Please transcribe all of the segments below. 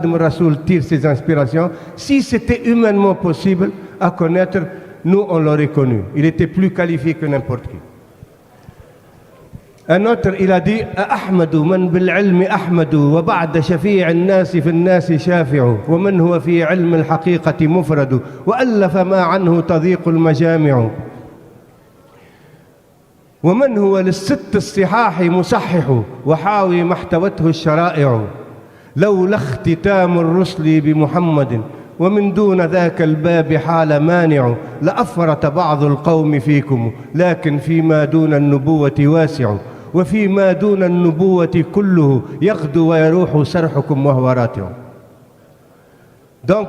Rassoul tire ses inspirations. Si c'était humainement possible à connaître, nous on l'aurait connu. Il était plus qualifié que n'importe qui. Un autre, il a dit أحمد من بالعلم أحمد وبعد شفيع الناس في الناس شافع ومن هو في علم الحقيقة مفرد وألف ما عنه تضيق المجامع ومن هو للست الصحاح مصحح وحاوي ما احتوته الشرائع لولا اختتام الرسل بمحمد ومن دون ذاك الباب حال مانع لأفرط بعض القوم فيكم لكن فيما دون النبوة واسع وفيما دون النبوة كله يغدو ويروح سرحكم وهو راتع. Donc,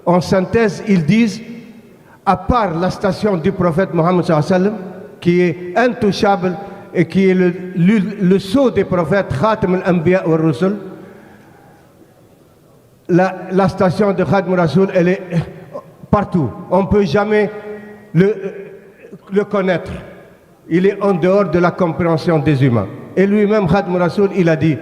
en synthèse, ils disent, à part la station du prophète Mohammed sallallahu alayhi wa sallam, qui est intouchable et qui est le sceau des prophètes, Khatam al-Anbiya wa al-Rusul, la station de Khatam al-Rasoul, elle est partout. On ne peut jamais le connaître. Il est en dehors de la compréhension des humains. Et lui-même, Khatam al-Rasoul, il a dit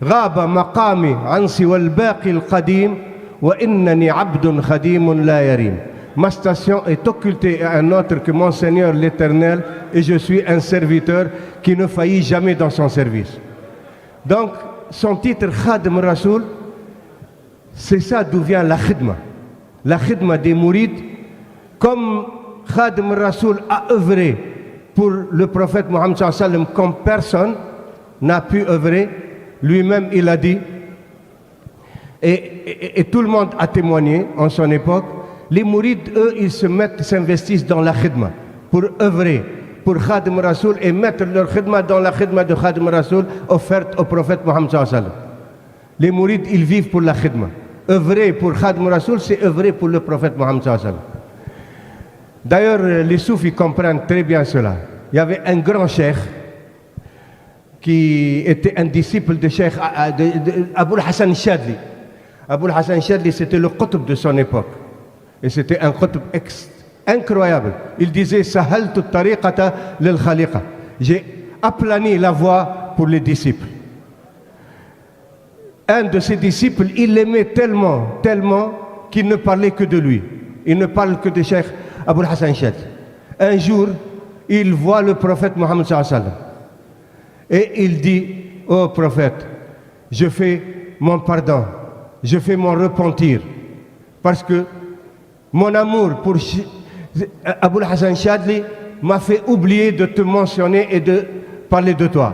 غاب مقامي عن سوى الباقي القديم وإنني عبد خديم لا يريم. Ma station est occultée à un autre que mon Seigneur l'Éternel et je suis un serviteur qui ne faillit jamais dans son service. Donc, son titre Khadim Rasoul, c'est ça d'où vient la khidma. La khidma des mourides, comme Khadim Rasoul a œuvré pour le prophète Mohammed sallallahu alayhi wa sallam comme personne n'a pu œuvrer, lui-même il a dit, et tout le monde a témoigné en son époque, les mourides, eux, ils s'investissent dans la khidma pour œuvrer pour Khadim Rasoul et mettre leur khidma dans la khidma de Khadim Rasoul offerte au prophète Mohammed sallallahu alayhi wa sallam. Les mourides, ils vivent pour la khidma. Œuvrer pour Khadim Rasoul, c'est œuvrer pour le prophète Mohammed sallallahu alayhi wa sallam. D'ailleurs, les soufis comprennent très bien cela. Il y avait un grand cheikh qui était un disciple de cheikh Aboul Hassan Chadli. Aboul Hassan Chadli, c'était le qutb de son époque. Et c'était un qutb incroyable. Il disait Sahaltu tariqata lil khaliqa. J'ai aplani la voie pour les disciples. Un de ses disciples, il l'aimait tellement, tellement qu'il ne parlait que de lui. Il ne parle que de Cheikh Aboul Hassan Chadli. Un jour, il voit le prophète Mohammed sallallahu alayhi wa sallam. Et il dit, ô prophète, je fais mon pardon, je fais mon repentir. Parce que mon amour pour Aboul Hassan Chadli m'a fait oublier de te mentionner et de parler de toi.